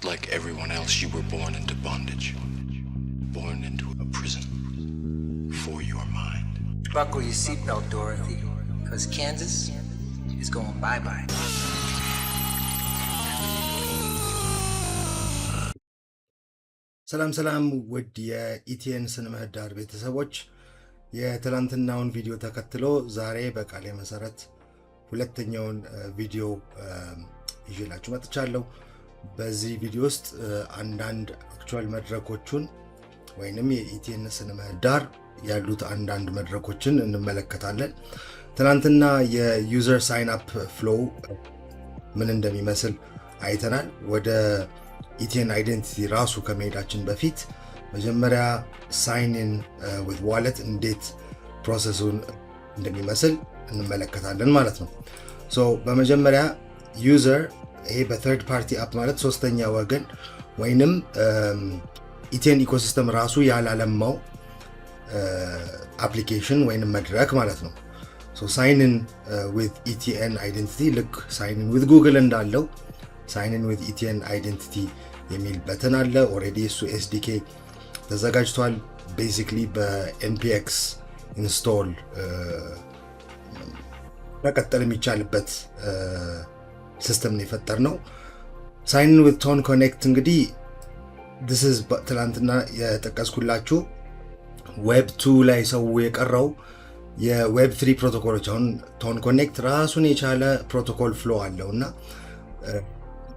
Like everyone else, you were born into bondage. Born into a prison for your mind. Buckle your seatbelt, Dorothy, because Kansas is going bye-bye. ሰላም ውድ የኢቲኤን ስነ ምህዳር ቤተሰቦች የትላንትናውን ቪዲዮ ተከትሎ ዛሬ በቃሌ መሰረት ሁለተኛውን ቪዲዮ ይዤላችሁ መጥቻለሁ። በዚህ ቪዲዮ ውስጥ አንዳንድ አክቹዋል መድረኮችን ወይንም የኢቲኤን ስነ ምህዳር ያሉት አንዳንድ መድረኮችን እንመለከታለን። ትላንትና የዩዘር ሳይን አፕ ፍሎው ምን እንደሚመስል አይተናል። ወደ ኢቲኤን አይደንቲቲ ራሱ ከመሄዳችን በፊት መጀመሪያ ሳይን ኢን ዊዝ ዋሌት እንዴት ፕሮሰሱን እንደሚመስል እንመለከታለን ማለት ነው። ሶ በመጀመሪያ ዩዘር ይሄ በተርድ ፓርቲ አፕ ማለት ሶስተኛ ወገን ወይንም ኢቲኤን ኢኮሲስተም ራሱ ያላለማው አፕሊኬሽን ወይንም መድረክ ማለት ነው። ሶ ሳይን ኢን ዊዝ ኢቲኤን አይደንቲቲ ልክ ሳይን ኢን ዊዝ ጉግል እንዳለው ሳይን ኢን ዊዝ ኢቲኤን አይደንቲቲ የሚል በተን አለ። ኦሬዲ እሱ ኤስዲኬ ተዘጋጅቷል። ቤዚክሊ በኤንፒኤክስ ኢንስቶል መቀጠል የሚቻልበት ሲስተም ነው የፈጠርነው። ሳይን ኢን ዊዝ ቶን ኮኔክት እንግዲህ this is ትላንትና የጠቀስኩላችሁ ዌብ 2 ላይ ሰው የቀረው የዌብ 3 ፕሮቶኮሎች አሁን ቶን ኮኔክት ራሱን የቻለ ፕሮቶኮል ፍሎ አለውና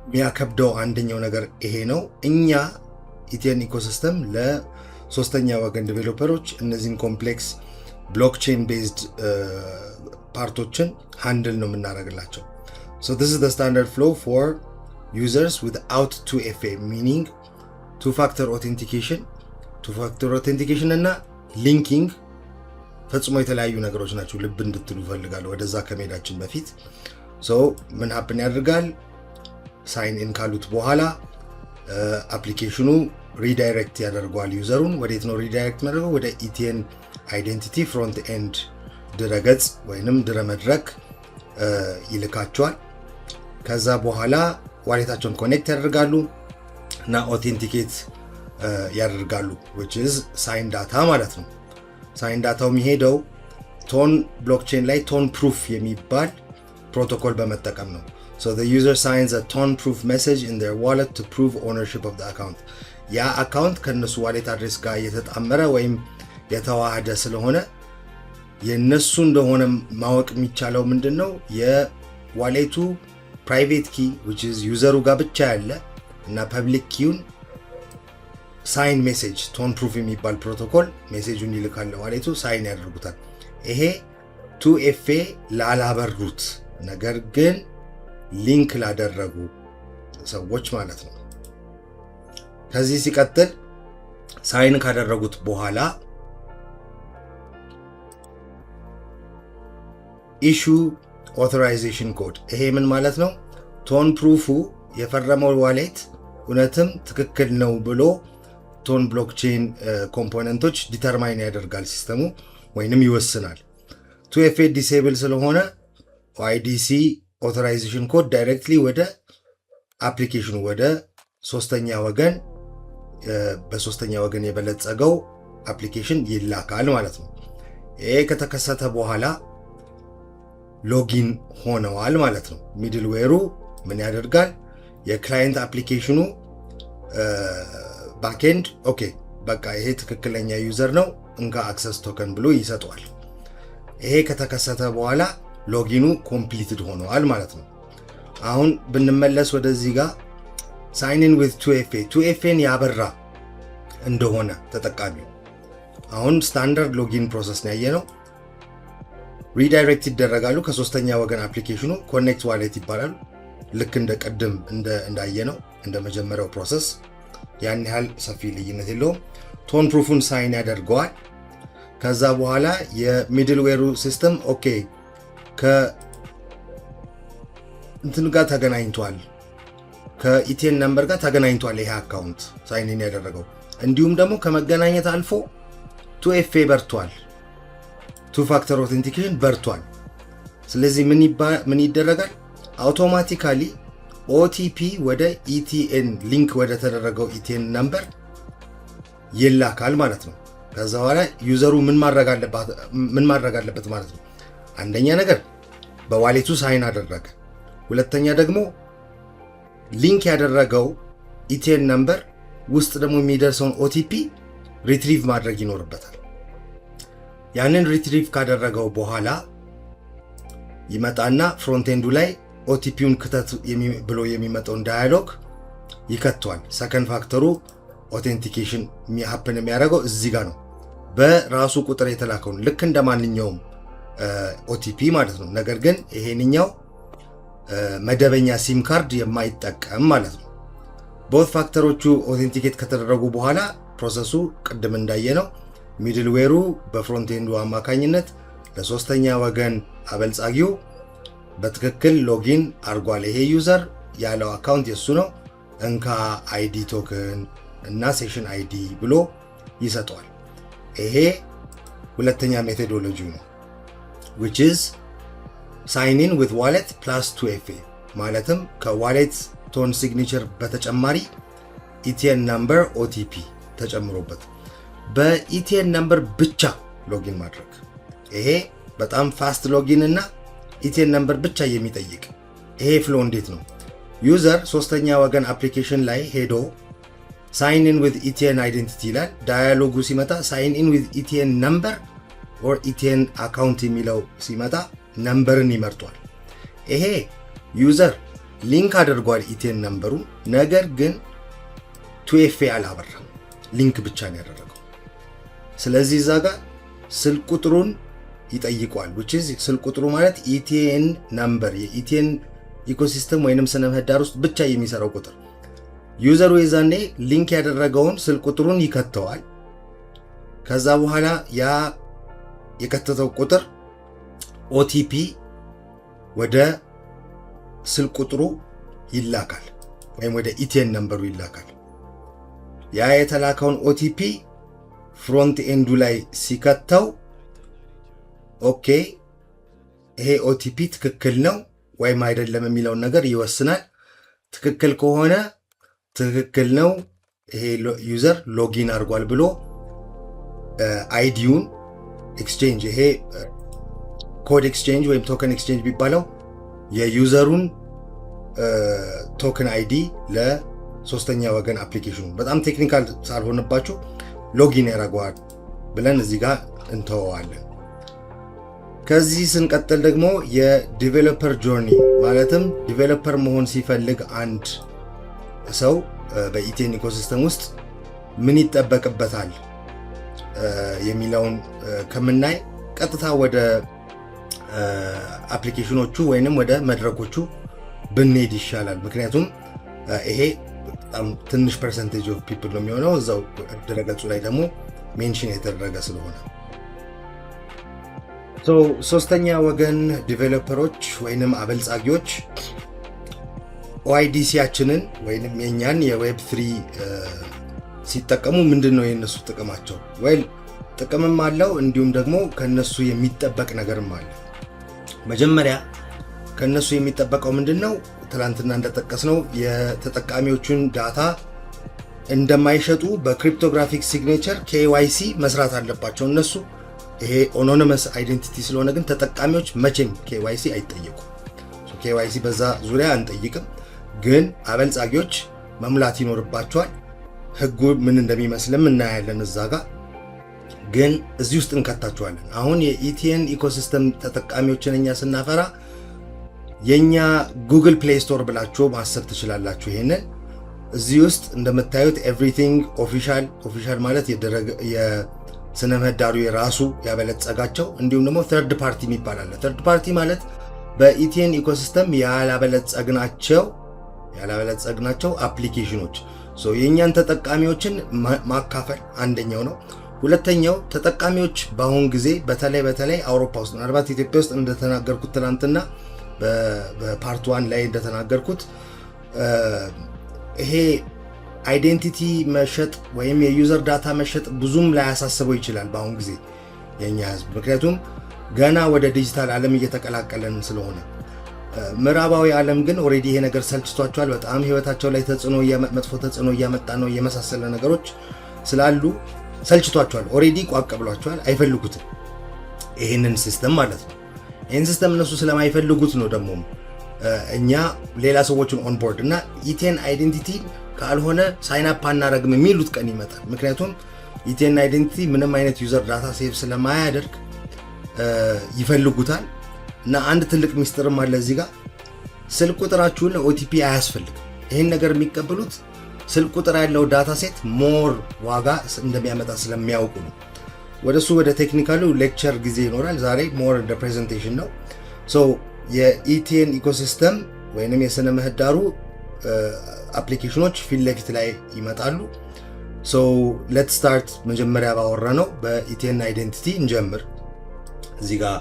የሚያከብደው አንደኛው ነገር ይሄ ነው። እኛ ኢቲኤን ኢኮሲስተም ለሶስተኛ ወገን ዲቬሎፐሮች እነዚህን ኮምፕሌክስ ብሎክቼን ቤዝድ ፓርቶችን ሃንድል ነው የምናደርግላቸው። so this is the standard flow for users without 2FA meaning two factor authentication እና ሊንኪንግ ፈጽሞ የተለያዩ ነገሮች ናቸው። ልብ እንድትሉ ፈልጋለሁ ወደዛ ከመሄዳችን በፊት። so ምን ሀፕን ያደርጋል? ሳይን ኢን ካሉት በኋላ አፕሊኬሽኑ ሪዳይሬክት ያደርገዋል ዩዘሩን። ወዴት ነው ሪዳይሬክት የሚያደርገው? ወደ ኢቲኤን አይደንቲቲ ፍሮንት ኤንድ ድረገጽ ወይንም ድረ መድረክ ይልካቸዋል። ከዛ በኋላ ዋሌታቸውን ኮኔክት ያደርጋሉ እና ኦቴንቲኬት ያደርጋሉ which is ሳይን ዳታ ማለት ነው። ሳይን ዳታው የሚሄደው ቶን ብሎክቼን ላይ ቶን ፕሩፍ የሚባል ፕሮቶኮል በመጠቀም ነው። So the user signs a tone-proof message in their wallet to prove ownership of the account. ያ አካውንት ከነሱ ዋሌት አድሬስ ጋር የተጣመረ ወይም የተዋሃደ ስለሆነ የነሱ እንደሆነ ማወቅ የሚቻለው ምንድነው? የዋሌቱ ፕራይቬት ኪ which is ዩዘሩ ጋር ብቻ ያለ እና ፐብሊክ ኪውን ሳይን ሜሴጅ ቶን-ፕሩፍ የሚባል ፕሮቶኮል ሜሴጁን ይልካል ዋሌቱ፣ ሳይን ያደርጉታል። ይሄ 2FA ላላበሩት ነገር ግን ሊንክ ላደረጉ ሰዎች ማለት ነው። ከዚህ ሲቀጥል ሳይን ካደረጉት በኋላ ኢሹ ኦቶራይዜሽን ኮድ። ይሄ ምን ማለት ነው? ቶን ፕሩፉ የፈረመው ዋሌት እውነትም ትክክል ነው ብሎ ቶን ብሎክቼን ኮምፖነንቶች ዲተርማይን ያደርጋል ሲስተሙ ወይንም ይወስናል። 2FA ዲሴብል ስለሆነ አይዲሲ ኦቶራይዜሽን ኮድ ዳይሬክትሊ ወደ አፕሊኬሽኑ ወደ ሶስተኛ ወገን በሶስተኛ ወገን የበለጸገው አፕሊኬሽን ይላካል ማለት ነው። ይሄ ከተከሰተ በኋላ ሎጊን ሆነዋል ማለት ነው። ሚድልዌሩ ምን ያደርጋል? የክላይንት አፕሊኬሽኑ ባክኤንድ ኦኬ በቃ ይሄ ትክክለኛ ዩዘር ነው እንካ አክሰስ ቶከን ብሎ ይሰጠዋል። ይሄ ከተከሰተ በኋላ ሎጊኑ ኮምፕሊትድ ሆነዋል ማለት ነው። አሁን ብንመለስ ወደዚህ ጋር ሳይን ኢን ዊዝ 2FAን ያበራ እንደሆነ ተጠቃሚው አሁን ስታንዳርድ ሎጊን ፕሮሰስ ነው ያየነው። ሪዳይሬክት ይደረጋሉ ከሶስተኛ ወገን አፕሊኬሽኑ ኮኔክት ዋሌት ይባላል። ልክ እንደ ቀደም እንዳየነው እንደ መጀመሪያው ፕሮሰስ ያን ያህል ሰፊ ልዩነት የለውም። ቶን ፕሩፉን ሳይን ያደርገዋል። ከዛ በኋላ የሚድልዌሩ ሲስተም ኦኬ ከእንትን ጋር ተገናኝቷል፣ ከኢቲኤን ነምበር ጋር ተገናኝቷል ይሄ አካውንት ሳይን ኢን ያደረገው። እንዲሁም ደግሞ ከመገናኘት አልፎ 2FA በርቷል፣ ቱ ፋክተር ኦቴንቲኬሽን በርቷል። ስለዚህ ምን ይደረጋል? አውቶማቲካሊ ኦቲፒ ወደ ኢቲኤን ሊንክ ወደ ተደረገው ኢቲኤን ነምበር ይላካል ማለት ነው። ከዛ በኋላ ዩዘሩ ምን ማድረግ አለበት ማለት ነው? አንደኛ ነገር በዋሌቱ ሳይን አደረገ። ሁለተኛ ደግሞ ሊንክ ያደረገው ኢቲኤን ነምበር ውስጥ ደግሞ የሚደርሰውን ኦቲፒ ሪትሪቭ ማድረግ ይኖርበታል። ያንን ሪትሪቭ ካደረገው በኋላ ይመጣና ፍሮንቴንዱ ላይ ኦቲፒውን ክተት ብሎ የሚመጣውን ዳያሎግ ይከቷል። ሰከንድ ፋክተሩ ኦቴንቲኬሽን ሀፕን የሚያደርገው እዚህ ጋር ነው፣ በራሱ ቁጥር የተላከውን ልክ እንደ ማንኛውም ኦቲፒ ማለት ነው። ነገር ግን ይሄንኛው መደበኛ ሲም ካርድ የማይጠቀም ማለት ነው። ቦት ፋክተሮቹ ኦቴንቲኬት ከተደረጉ በኋላ ፕሮሰሱ ቅድም እንዳየነው ሚድልዌሩ በፍሮንቴንዱ አማካኝነት ለሶስተኛ ወገን አበልጻጊው በትክክል ሎጊን አርጓል፣ ይሄ ዩዘር ያለው አካውንት የሱ ነው፣ እንካ አይዲ ቶክን እና ሴሽን አይዲ ብሎ ይሰጠዋል። ይሄ ሁለተኛ ሜቶዶሎጂ ነው which is sign in with wallet plus 2FA ማለትም ከዋሌት ቶን ሲግኔቸር በተጨማሪ ኢቲኤን ነምበር ኦቲፒ ተጨምሮበት በኢቲኤን ነምበር ብቻ ሎጊን ማድረግ። ይሄ በጣም ፋስት ሎጊን እና ኢቲኤን ነምበር ብቻ የሚጠይቅ ይሄ ፍሎ እንዴት ነው? ዩዘር ሶስተኛ ወገን አፕሊኬሽን ላይ ሄዶ ሳይን ኢን ዊዝ ኢቲኤን አይዴንቲቲ ይላል። ዳያሎጉ ሲመጣ ሳይን ኢን ዊዝ ኢቲኤን ነምበር ኦር ኢቲኤን አካውንት የሚለው ሲመጣ ነምበርን ይመርጧል። ይሄ ዩዘር ሊንክ አድርጓል ኢቲኤን ነምበሩ፣ ነገር ግን 2FA አላበራም፣ ሊንክ ብቻ ነው ያደረገው። ስለዚህ እዛ ጋር ስልክ ቁጥሩን ይጠይቋል። which is ስልክ ቁጥሩ ማለት ኢቲኤን ነምበር የኢቲኤን ኢኮሲስተም ወይንም ስነ ምህዳር ውስጥ ብቻ የሚሰራው ቁጥር። ዩዘሩ የዛኔ ሊንክ ያደረገውን ስልክ ቁጥሩን ይከተዋል። ከዛ በኋላ ያ የከተተው ቁጥር ኦቲፒ ወደ ስልክ ቁጥሩ ይላካል ወይም ወደ ኢቲኤን ነምበሩ ይላካል። ያ የተላከውን ኦቲፒ ፍሮንት ኤንዱ ላይ ሲከተው ኦኬ ይሄ ኦቲፒ ትክክል ነው ወይም አይደለም የሚለውን ነገር ይወስናል። ትክክል ከሆነ ትክክል ነው ይሄ ዩዘር ሎጊን አድርጓል ብሎ አይዲውን ኤክስቼንጅ ይሄ ኮድ ኤክስቼንጅ ወይም ቶከን ኤክስቼንጅ ቢባለው የዩዘሩን ቶከን አይዲ ለሶስተኛ ወገን አፕሊኬሽኑ በጣም ቴክኒካል ሳልሆነባችሁ ሎጊን ያደርገዋል ብለን እዚህ ጋር እንተወዋለን። ከዚህ ስንቀጥል ደግሞ የዲቨሎፐር ጆርኒ ማለትም ዲቨሎፐር መሆን ሲፈልግ አንድ ሰው በኢቲኤን ኢኮሲስተም ውስጥ ምን ይጠበቅበታል የሚለውን ከምናይ ቀጥታ ወደ አፕሊኬሽኖቹ ወይንም ወደ መድረኮቹ ብንሄድ ይሻላል። ምክንያቱም ይሄ በጣም ትንሽ ፐርሰንቴጅ ኦፍ ፒፕል ነው የሚሆነው፣ እዛው ድረገጹ ላይ ደግሞ ሜንሽን የተደረገ ስለሆነ። ሶስተኛ ወገን ዲቨሎፐሮች ወይንም አበልጻጊዎች ኦአይዲሲያችንን ወይንም የኛን የዌብ 3 ሲጠቀሙ ምንድነው የነሱ ጥቅማቸው? ወይ ጥቅምም አለው እንዲሁም ደግሞ ከነሱ የሚጠበቅ ነገርም አለ። መጀመሪያ ከነሱ የሚጠበቀው ምንድነው? ትላንትና እንደጠቀስነው የተጠቃሚዎቹን ዳታ እንደማይሸጡ በክሪፕቶግራፊክ ሲግኔቸር KYC መስራት አለባቸው እነሱ። ይሄ ኦኖኒመስ አይዴንቲቲ ስለሆነ ግን ተጠቃሚዎች መቼም KYC አይጠየቁም። KYC በዛ ዙሪያ አንጠይቅም፣ ግን አበልጻጊዎች መሙላት ይኖርባቸዋል። ህጉ ምን እንደሚመስልም እናያለን እዛ ጋር፣ ግን እዚህ ውስጥ እንከታቸዋለን። አሁን የኢቲኤን ኢኮሲስተም ተጠቃሚዎችን እኛ ስናፈራ የኛ ጉግል ፕሌይ ስቶር ብላችሁ ማሰብ ትችላላችሁ። ይሄንን እዚህ ውስጥ እንደምታዩት ኤቭሪቲንግ ኦፊሻል ማለት የስነ ምህዳሩ የራሱ ያበለጸጋቸው እንዲሁም ደግሞ ተርድ ፓርቲ የሚባል አለ። ተርድ ፓርቲ ማለት በኢቲኤን ኢኮሲስተም ያላበለጸግናቸው አፕሊኬሽኖች የእኛን ተጠቃሚዎችን ማካፈል አንደኛው ነው። ሁለተኛው ተጠቃሚዎች በአሁን ጊዜ በተለይ አውሮፓ ውስጥ ምናልባት ኢትዮጵያ ውስጥ እንደተናገርኩት ትናንትና በፓርት 1 ላይ እንደተናገርኩት ይሄ አይዴንቲቲ መሸጥ ወይም የዩዘር ዳታ መሸጥ ብዙም ላያሳስበው ይችላል በአሁን ጊዜ የኛ ህዝብ፣ ምክንያቱም ገና ወደ ዲጂታል ዓለም እየተቀላቀለን ስለሆነ። ምዕራባዊ ዓለም ግን ኦሬዲ ይሄ ነገር ሰልችቷቸዋል። በጣም ህይወታቸው ላይ መጥፎ ተጽዕኖ እያመጣ ነው የመሳሰለ ነገሮች ስላሉ ሰልችቷቸዋል። ኦሬዲ ቋቅ ብሏቸዋል። አይፈልጉትም ይሄንን ሲስተም ማለት ነው። ይሄን ሲስተም እነሱ ስለማይፈልጉት ነው ደግሞ እኛ ሌላ ሰዎችን ኦንቦርድ እና ኢቴን አይዴንቲቲ ካልሆነ ሳይን አፕ አናረግም የሚሉት ቀን ይመጣል። ምክንያቱም ኢቴን አይዴንቲቲ ምንም አይነት ዩዘር ዳታ ሴቭ ስለማያደርግ ይፈልጉታል። እና አንድ ትልቅ ሚስጥርም አለ እዚህ ጋር ስልክ ቁጥራችሁን ለኦቲፒ አያስፈልግም። ይህን ነገር የሚቀበሉት ስልክ ቁጥር ያለው ዳታ ሴት ሞር ዋጋ እንደሚያመጣ ስለሚያውቁ ነው። ወደሱ ወደ ቴክኒካሉ ሌክቸር ጊዜ ይኖራል። ዛሬ ሞር እንደ ፕሬዘንቴሽን ነው። የኢቲኤን ኢኮሲስተም ወይንም የስነ ምህዳሩ አፕሊኬሽኖች ፊት ለፊት ላይ ይመጣሉ። ሌት ስታርት መጀመሪያ ባወራ ነው በኢቲኤን አይዴንቲቲ እንጀምር። እዚህ ጋር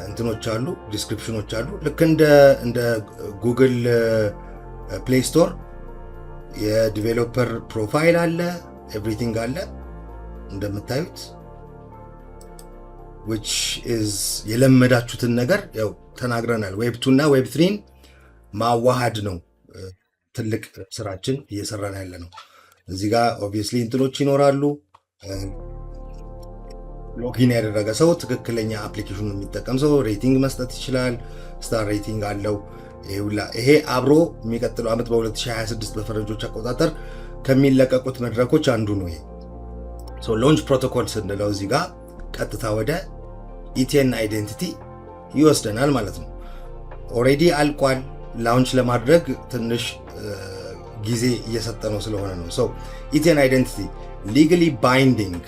እንትኖች አሉ፣ ዲስክሪፕሽኖች አሉ። ልክ እንደ ጉግል ፕሌይ ስቶር የዲቬሎፐር ፕሮፋይል አለ፣ ኤቭሪቲንግ አለ እንደምታዩት which is የለመዳችሁትን ነገር ያው ተናግረናል። ዌብ 2 እና ዌብ 3 ማዋሃድ ነው ትልቅ ስራችን እየሰራን ያለ ነው። እዚህ ጋር ኦብቪየስሊ እንትኖች ይኖራሉ። ሎጊን ያደረገ ሰው ትክክለኛ አፕሊኬሽኑን የሚጠቀም ሰው ሬቲንግ መስጠት ይችላል። ስታር ሬቲንግ አለው። ይሄ አብሮ የሚቀጥለው ዓመት በ2026 በፈረንጆች አቆጣጠር ከሚለቀቁት መድረኮች አንዱ ነው። ይሄ ሎንች ፕሮቶኮል ስንለው እዚህ ጋር ቀጥታ ወደ ኢቲኤን አይዴንቲቲ ይወስደናል ማለት ነው። ኦሬዲ አልቋል። ላውንች ለማድረግ ትንሽ ጊዜ እየሰጠነው ስለሆነ ነው። ኢቲኤን አይዴንቲቲ legally binding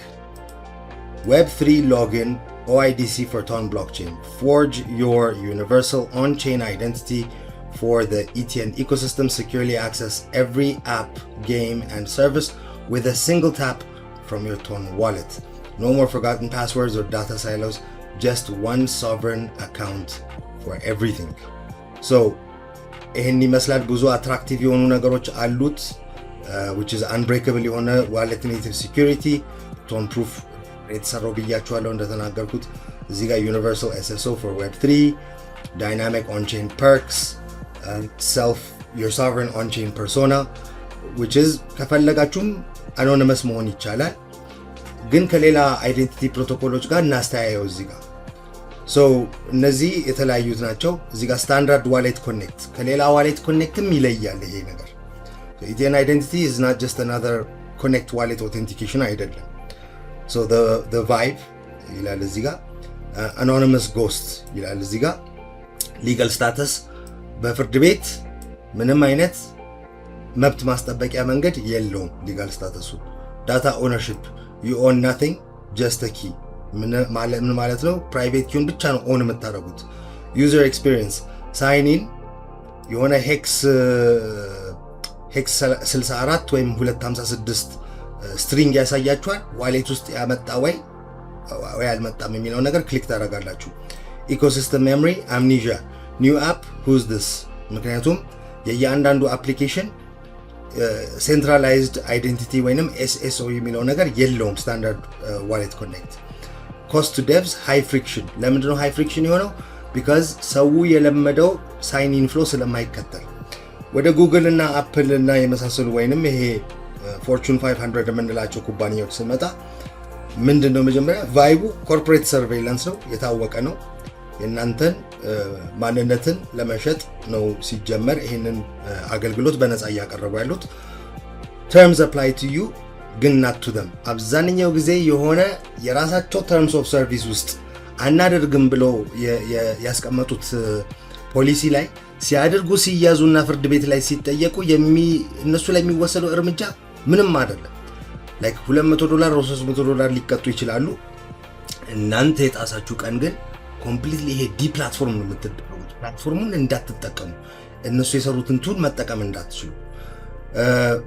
Web3 login OIDC for Ton blockchain. Forge your universal on-chain identity for the ETN ecosystem. Securely access every app, game, and service with a single tap from your Ton wallet. No more forgotten passwords or data silos. Just one sovereign account for everything. ይህን ይመስላል። ብዙ አትራክቲቭ የሆኑ ነገሮች አሉት which is unbreakable የሆነ ዋሌት ኔቲቭ ሲኪሪቲ ቶን ፕሩፍ የተሰራው ብያችኋለሁ እንደተናገርኩት። እዚህ ጋር ዩኒቨርሳል SSO for Web3, dynamic on-chain perks, your sovereign on-chain persona which is ከፈለጋችሁም አኖኒመስ መሆን ይቻላል፣ ግን ከሌላ አይዴንቲቲ ፕሮቶኮሎች ጋር እናስተያየው። እዚህ ጋር እነዚህ የተለያዩት ናቸው። እዚህ ጋር ስታንዳርድ ዋሌት ኮኔክት ከሌላ ዋሌት ኮኔክትም ይለያል ይሄ ነገር። ኢቲኤን አይዴንቲቲ is not just another connect wallet authentication አይደለም። the vibe ይላል እዚህ ጋር፣ anonymous ghost ይላል እዚህ ጋር። legal status በፍርድ ቤት ምንም አይነት መብት ማስጠበቂያ መንገድ የለውም ሊጋል ስታተሱ። ዳታ ኦነርሺፕ you own nothing just a key ምን ማለት ነው? ፕራይቬት ኪውን ብቻ ነው ኦን የምታደርጉት። ዩዘር ኤክስፒሪየንስ ሳይን ኢን የሆነ ሄክስ 64 ወይም 256 ስትሪንግ ያሳያችኋል። ዋሌት ውስጥ ያመጣ ወይ አልመጣም የሚለው ነገር ክሊክ ታደርጋላችሁ። ኢኮሲስተም ሜሞሪ አምኒዥያ ኒው አፕ ሁዝ ዲስ። ምክንያቱም የእያንዳንዱ አፕሊኬሽን ሴንትራላይዝድ አይዴንቲቲ ወይንም SSO የሚለው ነገር የለውም ስታንዳርድ ዋሌት ኮኔክት። ኮስት ቱ ዴቭስ ሃይ ፍሪክሽን። ለምንድነው ሃይ ፍሪክሽን የሆነው? ቢካዝ ሰው የለመደው ሳይን ኢን ፍሎ ስለማይከተል። ወደ ጉግል እና አፕል እና የመሳሰሉ ወይንም ይሄ ፎርቹን 500 የምንላቸው ኩባንያዎች ስንመጣ ምንድነው መጀመሪያ ቫይቡ ኮርፖሬት ሰርቬይላንስ ነው፣ የታወቀ ነው። የእናንተን ማንነትን ለመሸጥ ነው ሲጀመር ይህንን አገልግሎት በነፃ እያቀረቡ ያሉት። ተርምስ አፕላይ ቱ ዩ ግን ናት ቱ ደም። አብዛኛው ጊዜ የሆነ የራሳቸው ተርምስ ኦፍ ሰርቪስ ውስጥ አናደርግም ብለው ያስቀመጡት ፖሊሲ ላይ ሲያደርጉ ሲያዙና ፍርድ ቤት ላይ ሲጠየቁ እነሱ ላይ የሚወሰደው እርምጃ ምንም አይደለም። ላይክ $200 or $300 ሊቀጡ ይችላሉ። እናንተ የጣሳችሁ ቀን ግን ኮምፕሊትሊ ይሄ ዲፕላትፎርም ነው የምትደረጉት። ፕላትፎርሙን እንዳትጠቀሙ፣ እነሱ የሰሩትን ቱል መጠቀም እንዳትችሉ።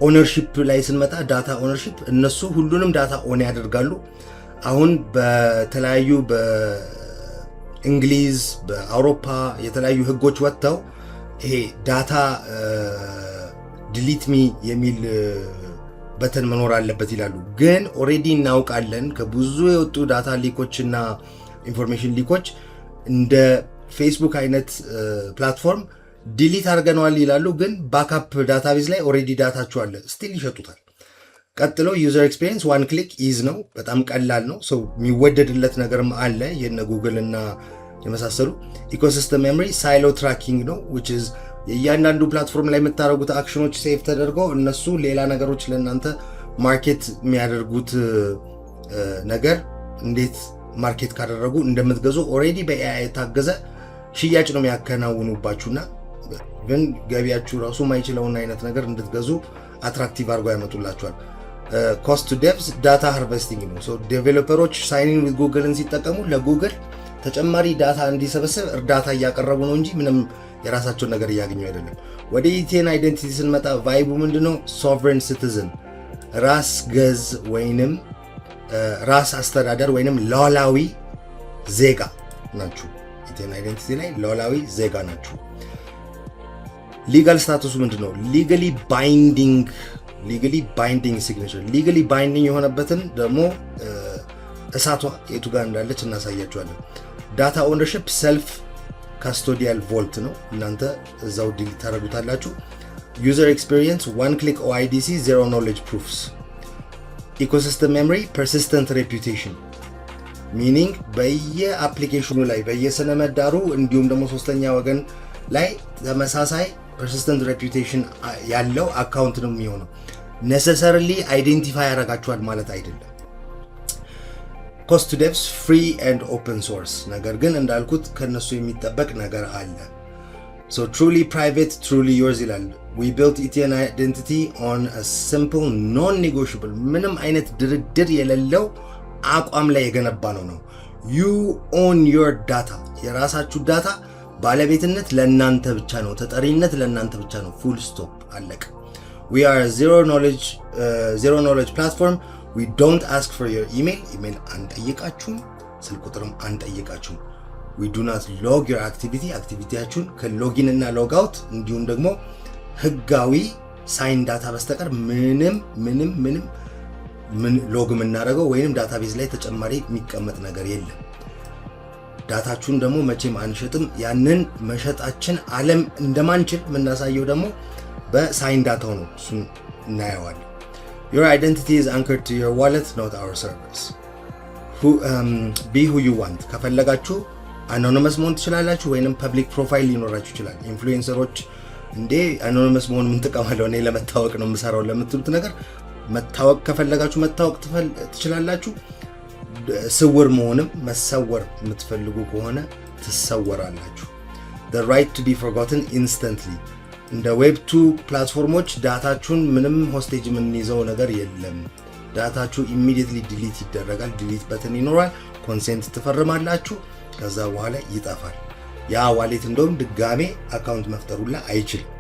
ኦነርሺፕ ላይ ስንመጣ ዳታ ኦነርሺፕ፣ እነሱ ሁሉንም ዳታ ኦን ያደርጋሉ። አሁን በተለያዩ በእንግሊዝ በአውሮፓ የተለያዩ ህጎች ወጥተው ይሄ ዳታ ዲሊት ሚ የሚል በተን መኖር አለበት ይላሉ። ግን ኦሬዲ እናውቃለን ከብዙ የወጡ ዳታ ሊኮች እና ኢንፎርሜሽን ሊኮች እንደ ፌስቡክ አይነት ፕላትፎርም ዲሊት አድርገነዋል ይላሉ፣ ግን ባክአፕ ዳታቤዝ ላይ ኦልሬዲ ዳታችሁ አለ፣ ስቲል ይሸጡታል። ቀጥሎ ዩዘር ኤክስፒሪየንስ ዋን ክሊክ ኢዝ ነው፣ በጣም ቀላል ነው። ሰው የሚወደድለት ነገርም አለ የነ ጉግል እና የመሳሰሉ። ኢኮሲስተም ሜሞሪ ሳይሎ ትራኪንግ ነው which is የእያንዳንዱ ፕላትፎርም ላይ የምታደርጉት አክሽኖች ሴቭ ተደርገው እነሱ ሌላ ነገሮች ለእናንተ ማርኬት የሚያደርጉት ነገር እንዴት ማርኬት ካደረጉ እንደምትገዙ ኦልሬዲ በኤአይ የታገዘ ሽያጭ ነው የሚያከናውኑባችሁና ግን ገቢያችሁ ራሱ ማይችለውን አይነት ነገር እንድትገዙ አትራክቲቭ አድርገው ያመጡላችኋል። ኮስት ቱ ዴቭስ ዳታ ሃርቨስቲንግ ነው። ሶ ዴቨሎፐሮች ሳይኒን ዊዝ ጉግልን ሲጠቀሙ ለጉግል ተጨማሪ ዳታ እንዲሰበስብ እርዳታ እያቀረቡ ነው እንጂ ምንም የራሳቸውን ነገር እያገኙ አይደለም። ወደ ኢቲኤን አይደንቲቲ ስንመጣ ቫይቡ ምንድነው? ሶቨሬን ሲቲዝን ራስ ገዝ ወይንም ራስ አስተዳደር ወይንም ሉዓላዊ ዜጋ ናችሁ። ኢቲኤን አይደንቲቲ ላይ ሉዓላዊ ዜጋ ናችሁ። ሊጋል ስታቱሱ ምንድነው? ሊጋሊ ባይንዲንግ ሲግኔቸር። ሊጋሊ ባይንዲንግ የሆነበትን ደግሞ እሳቷ የቱ ጋር እንዳለች እናሳያችኋለን። ዳታ ኦነርሺፕ ሰልፍ ካስቶዲያል ቮልት ነው፣ እናንተ እዛው ዲል ታደርጉታላችሁ። ዩዘር ኤክስፒሪየንስ ዋን ክሊክ ኦአይዲሲ ዜሮ ኖሌጅ ፕሩፍስ። ኢኮሲስተም ሜሞሪ ፐርሲስተንት ሬፑቴሽን ሚኒንግ በየአፕሊኬሽኑ ላይ በየስነ ምህዳሩ እንዲሁም ደግሞ ሶስተኛ ወገን ላይ ተመሳሳይ ፐርሲስተንት ሬፑቴሽን ያለው አካውንት ነው የሚሆነው። ኔሰሰርሊ አይዴንቲፋይ ያደርጋችኋል ማለት አይደለም። ኮስት ቱ ዴቭስ ፍሪ ኤንድ ኦፕን ሶርስ፣ ነገር ግን እንዳልኩት ከነሱ የሚጠበቅ ነገር አለ። ሶ ትሩሊ ፕራይቬት ትሩሊ ዮርስ ይላል። ዊ ቢልት ኢቲኤን አይደንቲቲ ኦን አ ሲምፕል ኖን ኔጎሽብል፣ ምንም አይነት ድርድር የሌለው አቋም ላይ የገነባ ነው። ዩ ኦን ዮር ዳታ፣ የራሳችሁ ዳታ ባለቤትነት ለእናንተ ብቻ ነው፣ ተጠሪነት ለእናንተ ብቻ ነው። ፉል ስቶፕ አለቀ። ዊ አር ዜሮ ኖሌጅ ፕላትፎርም። ዊ ዶንት አስክ ፎር ዮር ኢሜል አንጠይቃችሁም፣ ስልክ ቁጥርም አንጠይቃችሁም። ዊ ዱ ናት ሎግ ዮር አክቲቪቲያችሁን ከሎጊን እና ሎግ አውት እንዲሁም ደግሞ ህጋዊ ሳይን ዳታ በስተቀር ምንም ሎግ የምናደርገው ወይም ዳታቤዝ ላይ ተጨማሪ የሚቀመጥ ነገር የለም። ዳታችሁን ደግሞ መቼም አንሸጥም። ያንን መሸጣችን ዓለም እንደማንችል የምናሳየው ደግሞ በሳይን ዳታው ነው። እሱን እናየዋለን። Your identity is anchored to your wallet, not our servers. Be who you want. ከፈለጋችሁ አኖኒመስ መሆን ትችላላችሁ ወይንም ፐብሊክ ፕሮፋይል ሊኖራችሁ ይችላል። ኢንፍሉዌንሰሮች እንዴ አኖኒመስ መሆን ምን ተቀማለው? እኔ ለመታወቅ ነው የምሰራው ለምትሉት ነገር መታወቅ ከፈለጋችሁ መታወቅ ትችላላችሁ። ስውር መሆንም መሰወር የምትፈልጉ ከሆነ ትሰወራላችሁ። The right to be forgotten instantly. እንደ ዌብ2 ፕላትፎርሞች ዳታችሁን ምንም ሆስቴጅ የምንይዘው ነገር የለም። ዳታችሁ ኢሚዲየትሊ ዲሊት ይደረጋል። ዲሊት በተን ይኖራል። ኮንሴንት ትፈርማላችሁ፣ ከዛ በኋላ ይጠፋል። ያ ዋሌት እንደውም ድጋሜ አካውንት መፍጠሩላ አይችልም።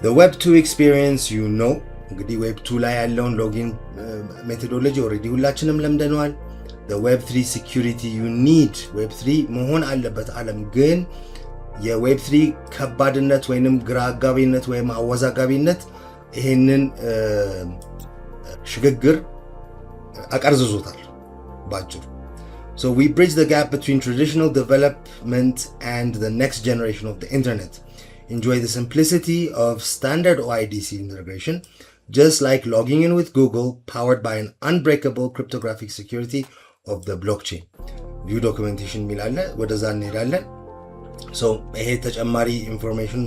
The Web2 experience you know። እንግዲህ ዌብ2 ላይ ያለውን ሎጊን ሜቶዶሎጂ ኦልሬዲ ሁላችንም ለምደነዋል። The Web3 security you need። ዌብ3 መሆን አለበት ዓለም ግን የዌብ3 ከባድነት ወይንም ግራ አጋቢነት ወይም አወዛጋቢነት ይሄንን ሽግግር አቀርዝዞታል ባጭሩ። So we bridge the gap between traditional development and the next generation of the internet. Enjoy the simplicity of standard OIDC integration, just like logging in with Google, powered by an unbreakable cryptographic security of the blockchain. View documentation ሚላለ ወደዛ እንሄዳለን። ሶ ይሄ ተጨማሪ ኢንፎርሜሽን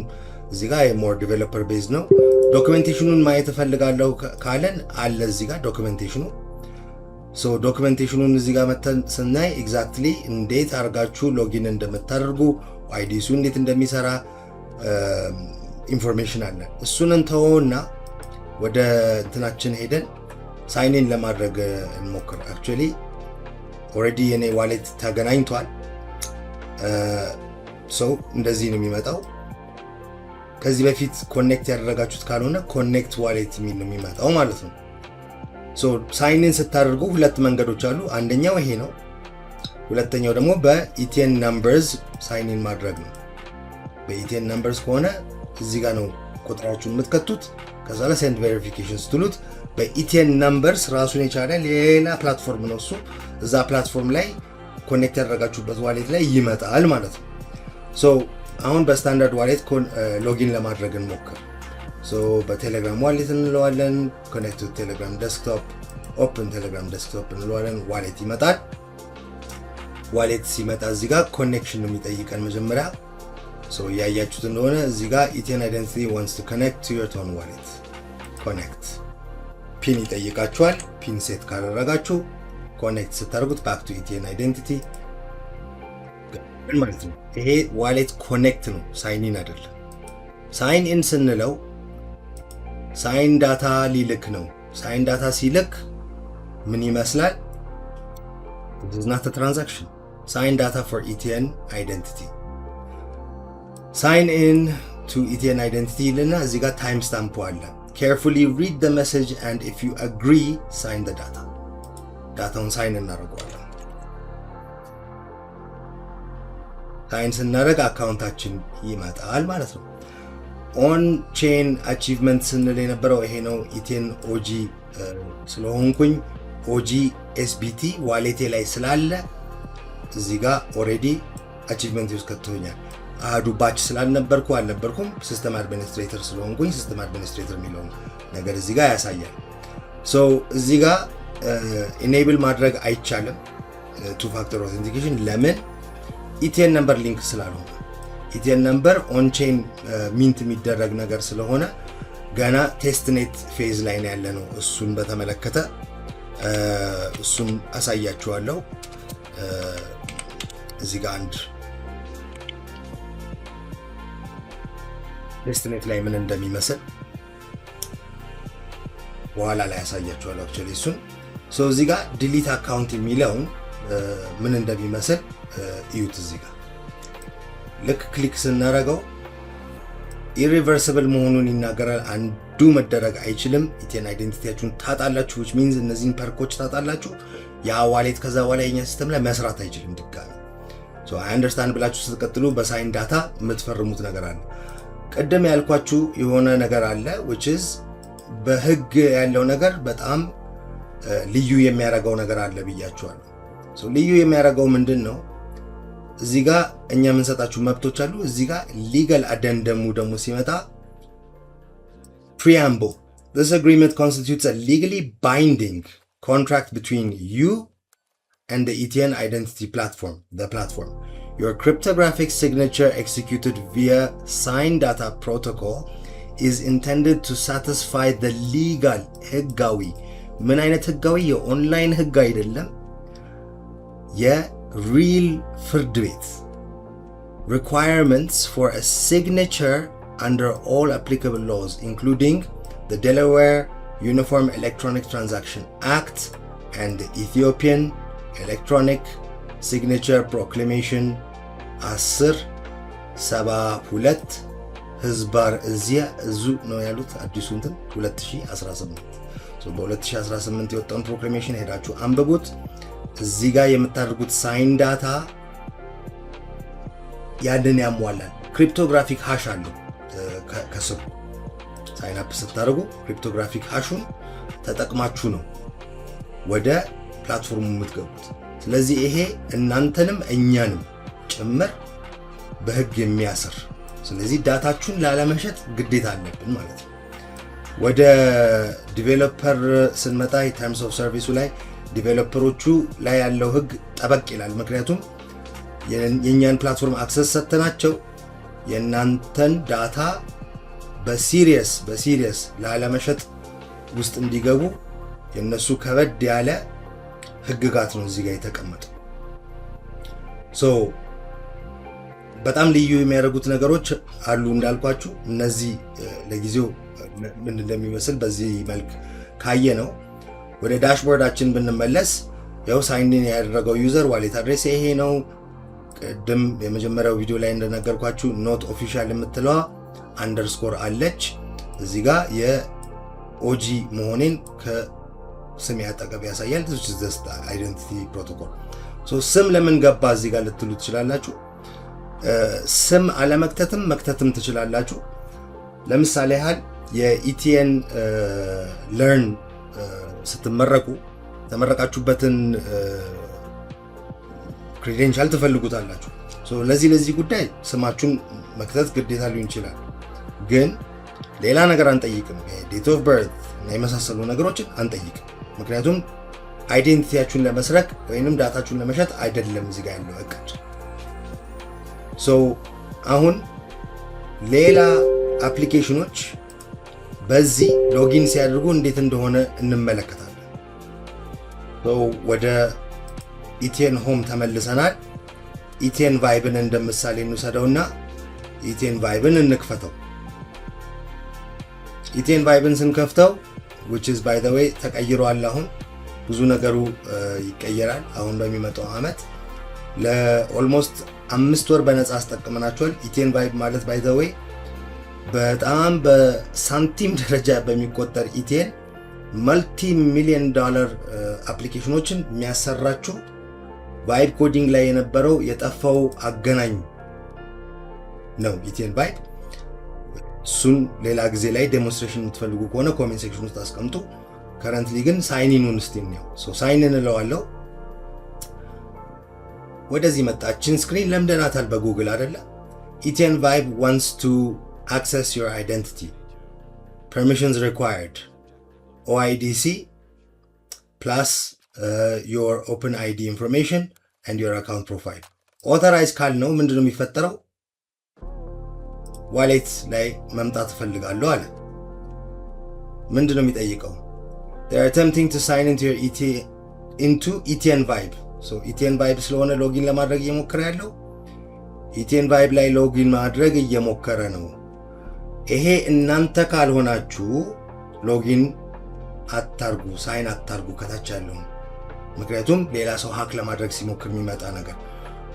እዚህ ጋር የሞር ዲቨሎፐር ቤዝ ነው። ዶክመንቴሽኑን ማየት እፈልጋለሁ ካለን አለ እዚህ ጋር ዶክመንቴሽኑ። ሶ ዶክመንቴሽኑን እዚህ ጋር መተን ስናይ ኤግዛክትሊ እንዴት አድርጋችሁ ሎጊን እንደምታደርጉ አይዲሱ እንዴት እንደሚሰራ ኢንፎርሜሽን አለ። እሱን እንተውና ወደ እንትናችን ሄደን ሳይኒን ለማድረግ እንሞክር። አክቹአሊ ኦልሬዲ የኔ ዋሌት ተገናኝቷል። ሶ እንደዚህ ነው የሚመጣው። ከዚህ በፊት ኮኔክት ያደረጋችሁት ካልሆነ ኮኔክት ዋሌት የሚል ነው የሚመጣው ማለት ነው። ሶ ሳይንን ስታደርጉ ሁለት መንገዶች አሉ። አንደኛው ይሄ ነው። ሁለተኛው ደግሞ በኢቲኤን ነምበርስ ሳይንን ማድረግ ነው። በኢቲኤን ነምበርስ ከሆነ እዚህ ጋር ነው ቁጥራችሁን የምትከቱት። ከዛ ላይ ሴንድ ቬሪፊኬሽን ስትሉት በኢቲኤን ነምበርስ ራሱን የቻለ ሌላ ፕላትፎርም ነው እሱ። እዛ ፕላትፎርም ላይ ኮኔክት ያደረጋችሁበት ዋሌት ላይ ይመጣል ማለት ነው። ሶ አሁን በስታንዳርድ ዋሌት ሎጊን ለማድረግ እንሞክር። ሶ በቴሌግራም ዋሌት እንለዋለን። ኮኔክት ቱ ቴሌግራም ዴስክቶፕ፣ ኦፕን ቴሌግራም ዴስክቶፕ እንለዋለን። ዋሌት ይመጣል። ዋሌት ሲመጣ እዚህ ጋር ኮኔክሽን ነው የሚጠይቀን መጀመሪያ። ሶ ያያችሁት እንደሆነ እዚህ ጋር ኢቲኤን አይደንቲቲ ዋንትስ ቱ ኮኔክት ቱ ዮር ቶን ዋሌት። ኮኔክት ፒን ይጠይቃችኋል። ፒን ሴት ካደረጋችሁ ኮኔክት ስታደርጉት ባክ ቱ ኢቲኤን አይደንቲቲ ማለት ነው። ይሄ ዋሌት ኮኔክት ነው፣ ሳይን ኢን አይደለም። ሳይን ኢን ስንለው ሳይን ዳታ ሊልክ ነው። ሳይን ዳታ ሲልክ ምን ይመስላል? This is not a transaction. Sign data for ETN identity. Sign in to ETN identity ይልና እዚህ ጋር ታይም ስታምፕ አለ። Carefully read the message and if you agree, sign the data. ዳታውን ሳይን እናደርገዋለን። ሳይን ስናደርግ አካውንታችን ይመጣል ማለት ነው። ኦን ቼን አቺቭመንት ስንል የነበረው ይሄ ነው። ኢቲኤን ኦጂ ስለሆንኩኝ ኦጂ ኤስቢቲ ዋሌቴ ላይ ስላለ እዚህ ጋር ኦሬዲ አቺቭመንት ውስጥ ከቶኛል። አሃዱ ባች ስላልነበርኩ አልነበርኩም። ሲስተም አድሚኒስትሬተር ስለሆንኩኝ ሲስተም አድሚኒስትሬተር የሚለው ነገር እዚህ ጋር ያሳያል። ሶ እዚህ ጋር ኢኔብል ማድረግ አይቻልም ቱ ፋክተር ኦተንቲኬሽን። ለምን? ኢቲኤን ነምበር ሊንክ ስላልሆነ። ኢቲኤን ነምበር ኦን ቼን ሚንት የሚደረግ ነገር ስለሆነ ገና ቴስትኔት ፌዝ ላይ ነው ያለ ነው። እሱን በተመለከተ እሱን አሳያችኋለሁ። እዚህ ጋር አንድ ቴስትኔት ላይ ምን እንደሚመስል በኋላ ላይ ያሳያችኋለሁ። አክቹሊ እሱን እዚህ ጋር ዲሊት አካውንት የሚለውን ምን እንደሚመስል እዩት። እዚህ ጋር ልክ ክሊክ ስናደርገው ኢሪቨርሲብል መሆኑን ይናገራል። አንዱ መደረግ አይችልም። ኢቲኤን አይደንቲቲያችሁን ታጣላችሁ፣ which means እነዚህን ፐርኮች ታጣላችሁ። ያ ዋሌት ከዛ በኋላ የኛ ሲስተም ላይ መስራት አይችልም ድጋሚ። ሶ አይ አንደርስታንድ ብላችሁ ስትቀጥሉ በሳይን ዳታ የምትፈርሙት ነገር አለ። ቅድም ያልኳችሁ የሆነ ነገር አለ which is በህግ ያለው ነገር በጣም ልዩ የሚያደርገው ነገር አለ ብያችኋለሁ። ሶ ልዩ የሚያደርገው ምንድን ነው? እዚህ ጋር እኛ የምንሰጣችሁ መብቶች አሉ። እዚህ ጋር ሊጋል አደንደሙ ደግሞ ሲመጣ preamble, this agreement constitutes a legally binding contract between you and the ETN identity platform, the platform. Your cryptographic signature executed via signed data protocol is intended to satisfy the legal ህጋዊ ምን አይነት ህጋዊ? የኦንላይን ህግ አይደለም፣ የሪል ፍርድ ቤት requirements for a signature under all applicable laws including the Delaware Uniform Electronic Transaction Act and the Ethiopian Electronic Signature Proclamation 1072 ህዝባር እዚያ እዙ ነው ያሉት አዲሱ እንትን 2018 በ2018 የወጣውን ፕሮክላሜሽን ሄዳችሁ አንብቡት። እዚህ ጋር የምታደርጉት ሳይን ዳታ ያንን ያሟላል። ክሪፕቶግራፊክ ሃሽ አለው ከስሩ ሳይን አፕ ስታደርጉ ክሪፕቶግራፊክ ሃሹን ተጠቅማችሁ ነው ወደ ፕላትፎርሙ የምትገቡት። ስለዚህ ይሄ እናንተንም እኛንም ጭምር በህግ የሚያስር፣ ስለዚህ ዳታችሁን ላለመሸጥ ግዴታ አለብን ማለት ነው። ወደ ዲቬሎፐር ስንመጣ ተርምስ ኦፍ ሰርቪሱ ላይ ዲቬሎፐሮቹ ላይ ያለው ህግ ጠበቅ ይላል። ምክንያቱም የእኛን ፕላትፎርም አክሰስ ሰጥተናቸው የእናንተን ዳታ በሲሪየስ ላለመሸጥ ውስጥ እንዲገቡ የነሱ ከበድ ያለ ህግጋት ነው እዚህ ጋር የተቀመጠው። በጣም ልዩ የሚያደርጉት ነገሮች አሉ እንዳልኳችሁ። እነዚህ ለጊዜው ምን እንደሚመስል በዚህ መልክ ካየ ነው። ወደ ዳሽቦርዳችን ብንመለስ ያው ሳይንን ያደረገው ዩዘር ዋሌት አድሬስ ይሄ ነው። ቅድም የመጀመሪያው ቪዲዮ ላይ እንደነገርኳችሁ ኖት ኦፊሻል የምትለዋ አንደርስኮር አለች። እዚህ ጋር የኦጂ መሆኔን ከስም ያጠቀብ ያሳያል። this is just identity protocol. ስም ለምን ገባ እዚህ ጋር ልትሉ ትችላላችሁ። ስም አለመክተትም መክተትም ትችላላችሁ። ለምሳሌ ያህል የኢቲኤን ለርን ስትመረቁ ተመረቃችሁበትን ክሬዴንሻል ትፈልጉታላችሁ። ለዚህ ጉዳይ ስማችሁን መክተት ግዴታ ሊሆን ይችላል፣ ግን ሌላ ነገር አንጠይቅም። ዴት ኦፍ በርት እና የመሳሰሉ ነገሮችን አንጠይቅም። ምክንያቱም አይዴንቲቲያችሁን ለመስረቅ ወይንም ዳታችሁን ለመሸጥ አይደለም እዚህ ጋር ያለው እቅድ። አሁን ሌላ አፕሊኬሽኖች በዚህ ሎጊን ሲያደርጉ እንዴት እንደሆነ እንመለከታለን። ወደ ኢቲኤን ሆም ተመልሰናል። ኢቲኤን ቫይብን እንደምሳሌ እንውሰደውና ኢቲኤን ቫይብን እንክፈተው። ኢቲኤን ቫይብን ስንከፍተው which is by the way ተቀይሯል። አሁን ብዙ ነገሩ ይቀየራል። አሁን በሚመጣው አመት ለኦልሞስት 5 ወር በነፃ አስጠቅመናቸዋል። ኢቲኤን ቫይብ ማለት by the way በጣም በሳንቲም ደረጃ በሚቆጠር ኢቲኤን መልቲ ሚሊዮን ዶላር አፕሊኬሽኖችን የሚያሰራችሁ ቫይብ ኮዲንግ ላይ የነበረው የጠፋው አገናኝ ነው ኢቲኤን ቫይብ። እሱን ሌላ ጊዜ ላይ ዴሞንስትሬሽን የምትፈልጉ ከሆነ ኮሜንት ሴክሽን ውስጥ አስቀምጡ። ከረንትሊ ግን ሳይን ኢኑን እስቲ ነው። ሳይን ኢን እለዋለሁ። ወደዚህ መጣችን ስክሪን ለምደናታል በጉግል አይደለ? ኢቲኤን ቫይብ wants to access your identity, permissions required, OIDC plus your OpenID information and your account profile. authorize ካልነው ምንድነው የሚፈጠረው? ዋሌት ላይ መምጣት ፈልጋለሁ አለ። ምንድነው የሚጠይቀው? they are attempting to sign into ETN Vibe. so ETN Vibe ስለሆነ ሎጊን ለማድረግ እየሞከረ ያለው ETN Vibe ላይ ሎጊን ማድረግ እየሞከረ ነው። ይሄ እናንተ ካልሆናችሁ ሎጊን አታርጉ፣ ሳይን አታርጉ ከታች ያለው። ምክንያቱም ሌላ ሰው ሃክ ለማድረግ ሲሞክር የሚመጣ ነገር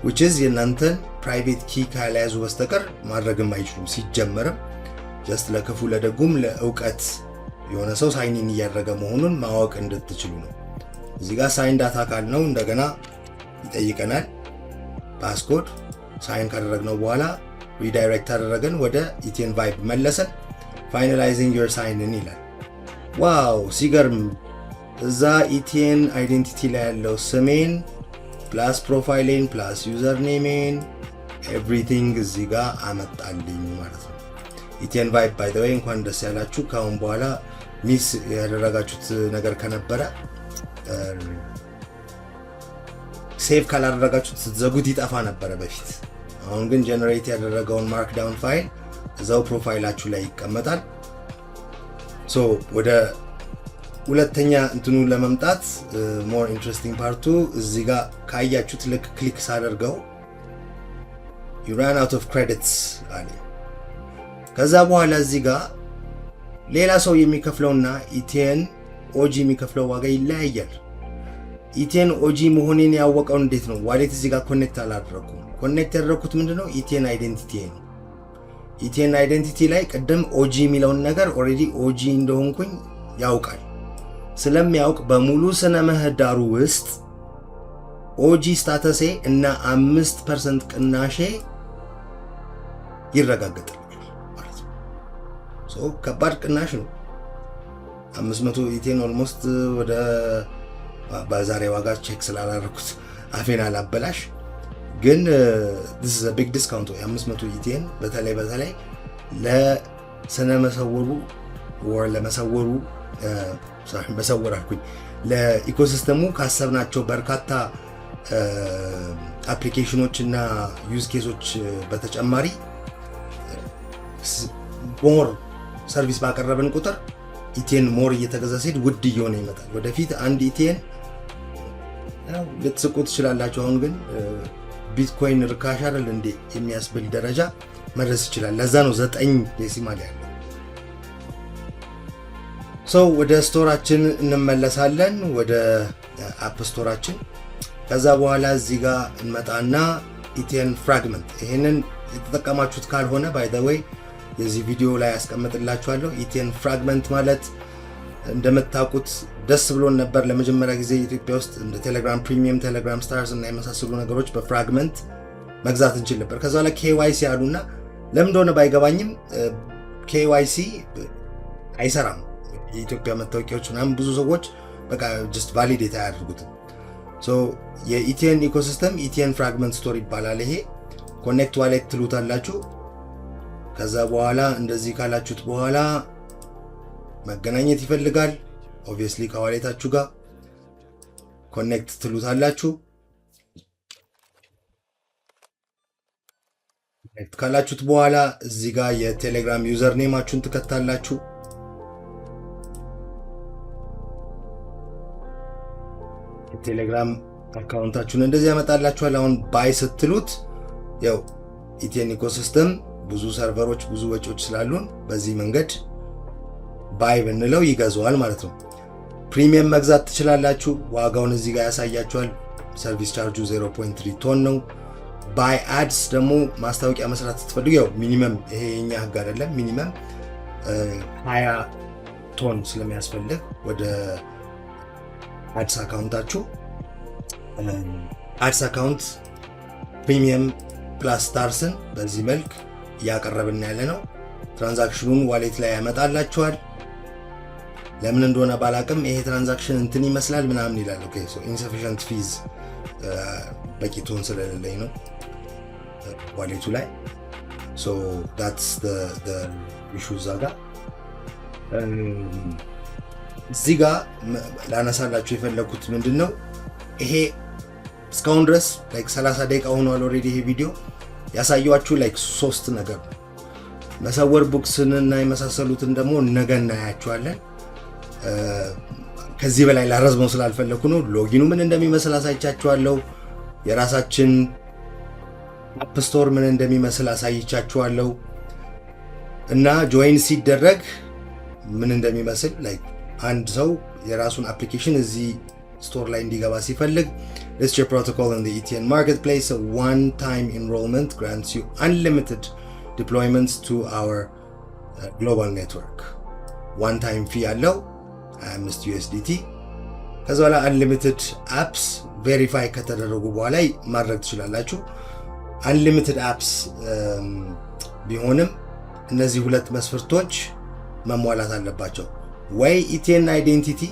which is የእናንተን ፕራይቬት ኪ ካልያዙ በስተቀር ማድረግም አይችሉም። ሲጀመርም ጀስት ለክፉ ለደጉም ለእውቀት የሆነ ሰው ሳይን ኢን እያደረገ መሆኑን ማወቅ እንድትችሉ ነው። እዚህ ጋር ሳይን ዳታ ካልነው እንደገና ይጠይቀናል። ፓስኮድ ሳይን ካደረግነው በኋላ ሪዳይሬክት አደረገን ወደ ኢቲኤን ቫይብ መለሰን። ፋይናላይዚንግ ዮር ሳይን ኢን ይላል። ዋው ሲገርም! እዛ ኢቲኤን አይዴንቲቲ ላይ ያለው ስሜን ፕላስ ፕሮፋይሌን ፕላስ ዩዘር ኔሜን ኤቭሪቲንግ እዚህ ጋር አመጣልኝ ማለት ነው። ኢቲኤን ቫይብ ባይ ዘ ዌይ እንኳን ደስ ያላችሁ። ካሁን በኋላ ሚስ ያደረጋችሁት ነገር ከነበረ ሴቭ ካላደረጋችሁት ስትዘጉት ይጠፋ ነበረ በፊት። አሁን ግን ጀነሬት ያደረገውን ማርክዳውን ፋይል እዛው ፕሮፋይላችሁ ላይ ይቀመጣል። ወደ ሁለተኛ እንትኑ ለመምጣት ሞር ኢንትረስቲንግ ፓርቱ እዚህ ጋር ካያችሁት ልክ ክሊክ ሳደርገው you ran out of credits አለ። ከዛ በኋላ እዚህ ጋር ሌላ ሰው የሚከፍለውና ኢቲኤን ኦጂ የሚከፍለው ዋጋ ይለያያል። ኢቲኤን ኦጂ መሆኔን ያወቀው እንዴት ነው? ዋሌት እዚህ ጋር ኮኔክት አላደረኩም። ኮኔክት ያደረኩት ምንድነው? ኢቲኤን አይዴንቲቲ ነው። ኢቲኤን አይዴንቲቲ ላይ ቅድም ኦጂ የሚለውን ነገር ኦሬዲ ኦጂ እንደሆንኩኝ ያውቃል። ስለሚያውቅ በሙሉ ስነ ምህዳሩ ውስጥ ኦጂ ስታተሴ እና 5% ቅናሼ ይረጋገጣል ማለት ነው። ከባድ ቅናሽ ነው። 500 ኢቲኤን ኦልሞስት ወደ ባዛሬ ዋጋ ቼክ ስላላረኩት አፌን አላበላሽ፣ ግን this is a big discount 500 ኢቲኤን በተለይ ለስነ መሰወሩ ወር ለመሰወሩ በሰወራልኩኝ ለኢኮሲስተሙ ካሰብናቸው በርካታ አፕሊኬሽኖች እና ዩዝ ኬሶች በተጨማሪ ሞር ሰርቪስ ባቀረብን ቁጥር ኢቲኤን ሞር እየተገዛ ሲሄድ ውድ እየሆነ ይመጣል። ወደፊት አንድ ኢቲኤን ልትስቁ ትችላላችሁ። አሁን ግን ቢትኮይን ርካሽ አይደል እንዴ የሚያስብል ደረጃ መድረስ ይችላል። ለዛ ነው 9 ዴሲማል ያለው። ወደ ስቶራችን እንመለሳለን፣ ወደ አፕ ስቶራችን። ከዛ በኋላ እዚህ ጋር እንመጣና ኢቲኤን ፍራግመንት፣ ይሄንን የተጠቀማችሁት ካልሆነ ባይ ዘ ዌይ የዚህ ቪዲዮ ላይ ያስቀምጥላችኋለሁ። ኢቲኤን ፍራግመንት ማለት እንደምታውቁት ደስ ብሎን ነበር ለመጀመሪያ ጊዜ ኢትዮጵያ ውስጥ እንደ ቴሌግራም ፕሪሚየም፣ ቴሌግራም ስታርስ እና የመሳሰሉ ነገሮች በፍራግመንት መግዛት እንችል ነበር። ከዛ ላይ ኬዋይሲ አሉና ለምን እንደሆነ ባይገባኝም ኬዋይሲ አይሰራም። የኢትዮጵያ መታወቂያዎች ምናምን ብዙ ሰዎች በቃ ጀስት ቫሊዴት አያደርጉትም። የኢቲኤን ኢኮሲስተም ኢቲኤን ፍራግመንት ስቶር ይባላል። ይሄ ኮኔክት ዋሌት ትሉታላችሁ። ከዛ በኋላ እንደዚህ ካላችሁት በኋላ መገናኘት ይፈልጋል። ኦብቪየስሊ ከዋሌታችሁ ጋር ኮኔክት ትሉታላችሁ። ኮኔክት ካላችሁት በኋላ እዚህ ጋር የቴሌግራም ዩዘር ኔማችሁን ትከታላችሁ። የቴሌግራም አካውንታችሁን እንደዚህ ያመጣላችኋል። አሁን ባይ ስትሉት ያው ኢቲኤን ኢኮሲስተም ብዙ ሰርቨሮች ብዙ ወጪዎች ስላሉን በዚህ መንገድ ባይ ብንለው ይገዛዋል ማለት ነው። ፕሪሚየም መግዛት ትችላላችሁ። ዋጋውን እዚህ ጋር ያሳያችኋል። ሰርቪስ ቻርጁ 0.3 ቶን ነው። ባይ አድስ ደግሞ ማስታወቂያ መስራት ስትፈልጉ ያው ሚኒመም ይሄ የኛ ህግ አይደለም፣ ሚኒመም 20 ቶን ስለሚያስፈልግ ወደ አድስ አካውንታችሁ አድስ አካውንት ፕሪሚየም ፕላስ ስታርስን በዚህ መልክ እያቀረብን ያለ ነው። ትራንዛክሽኑን ዋሌት ላይ ያመጣላችኋል። ለምን እንደሆነ ባላቅም ይሄ ትራንዛክሽን እንትን ይመስላል ምናምን ይላል። ኦኬ ሶ ኢንሰፊሽንት ፊዝ በቂ ቶን ስለሌለኝ ነው ዋሌቱ ላይ። ሶ ዳትስ ዘ ኢሹ ዛጋ እዚህ ጋር ላነሳላችሁ የፈለኩት ምንድነው ይሄ እስካሁን ድረስ ላይክ 30 ደቂቃ ሆኗል ኦልሬዲ ይሄ ቪዲዮ ያሳየዋችሁ ላይክ 3 ነገር ነው። መሰወር ቡክስን እና የመሳሰሉትን ደግሞ ነገ እናያቸዋለን። ከዚህ በላይ ላረዝመው ስላልፈለኩ ነው። ሎጊኑ ምን እንደሚመስል አሳይቻችኋለሁ። የራሳችን አፕ ስቶር ምን እንደሚመስል አሳይቻችኋለሁ እና ጆይን ሲደረግ ምን እንደሚመስል ላይክ አንድ ሰው የራሱን አፕሊኬሽን እዚህ ስቶር ላይ እንዲገባ ሲፈልግ This is your protocol in the ETN marketplace. A one-time enrollment grants you unlimited deployments to our global network. One-time fee አለው 25 USDT። ከዛ በኋላ unlimited apps verify ከተደረጉ በኋላ ማድረግ ትችላላችሁ። unlimited apps ቢሆንም እነዚህ ሁለት መስፈርቶች መሟላት አለባቸው። ወይ ETN identity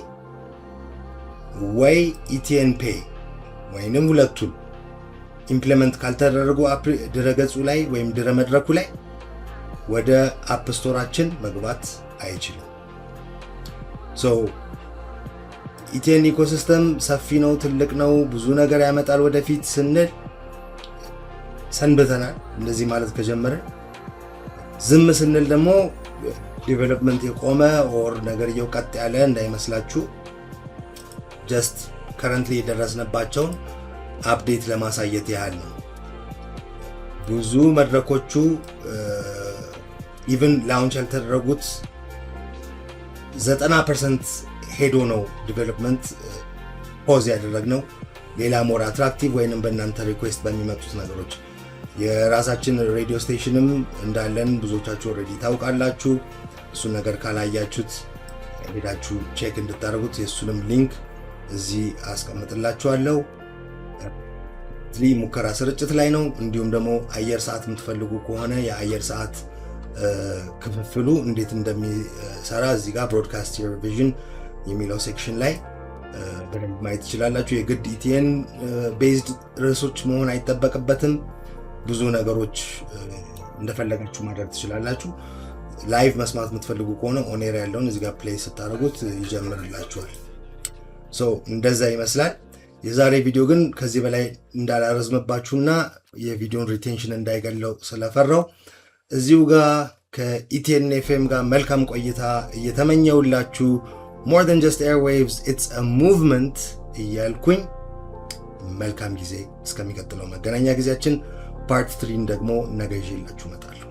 ወይ ETN pay ወይንም ሁለቱን ኢምፕሊመንት ካልተደረጉ ድረገጹ ላይ ወይም ድረ መድረኩ ላይ ወደ አፕ ስቶራችን መግባት አይችልም። ሶ ኢቲኤን ኢኮሲስተም ሰፊ ነው፣ ትልቅ ነው፣ ብዙ ነገር ያመጣል ወደፊት ስንል ሰንብተናል። እንደዚህ ማለት ከጀመረ ዝም ስንል ደግሞ ዲቨሎፕመንት የቆመ ኦር ነገር እየቀጥ ያለ እንዳይመስላችሁ ጀስት ከረንትሊ የደረስንባቸውን አፕዴት ለማሳየት ያህል ነው። ብዙ መድረኮቹ ኢቭን ላውንች ያልተደረጉት 90% ሄዶ ነው ዲቨሎፕመንት ፖዝ ያደረግነው። ሌላ ሞር አትራክቲቭ ወይንም በእናንተ ሪኩዌስት በሚመጡት ነገሮች የራሳችን ሬዲዮ ስቴሽንም እንዳለን ብዙዎቻችሁ ኦልሬዲ ታውቃላችሁ። እሱን ነገር ካላያችሁት ሄዳችሁ ቼክ እንድታደርጉት የእሱንም ሊንክ እዚህ አስቀምጥላችኋለሁ። ሙከራ ስርጭት ላይ ነው። እንዲሁም ደግሞ አየር ሰዓት የምትፈልጉ ከሆነ የአየር ሰዓት ክፍፍሉ እንዴት እንደሚሰራ እዚህ ጋር ብሮድካስት ዩር ቪዥን የሚለው ሴክሽን ላይ በደንብ ማየት ትችላላችሁ። የግድ ኢቲኤን ቤዝድ ርዕሶች መሆን አይጠበቅበትም። ብዙ ነገሮች እንደፈለጋችሁ ማድረግ ትችላላችሁ። ላይቭ መስማት የምትፈልጉ ከሆነ ኦኔር ያለውን እዚህ ጋር ፕሌይ ስታደርጉት ይጀምርላችኋል። ሶ እንደዛ ይመስላል። የዛሬ ቪዲዮ ግን ከዚህ በላይ እንዳላረዝምባችሁና የቪዲዮን ሪቴንሽን እንዳይገለው ስለፈራው እዚሁ ጋር ከኢቲኤን ኤፍኤም ጋር መልካም ቆይታ እየተመኘውላችሁ more than just airwaves it's a movement እያልኩኝ መልካም ጊዜ። እስከሚቀጥለው መገናኛ ጊዜያችን ፓርት 3 ደግሞ ነገ ይዤላችሁ እመጣለሁ።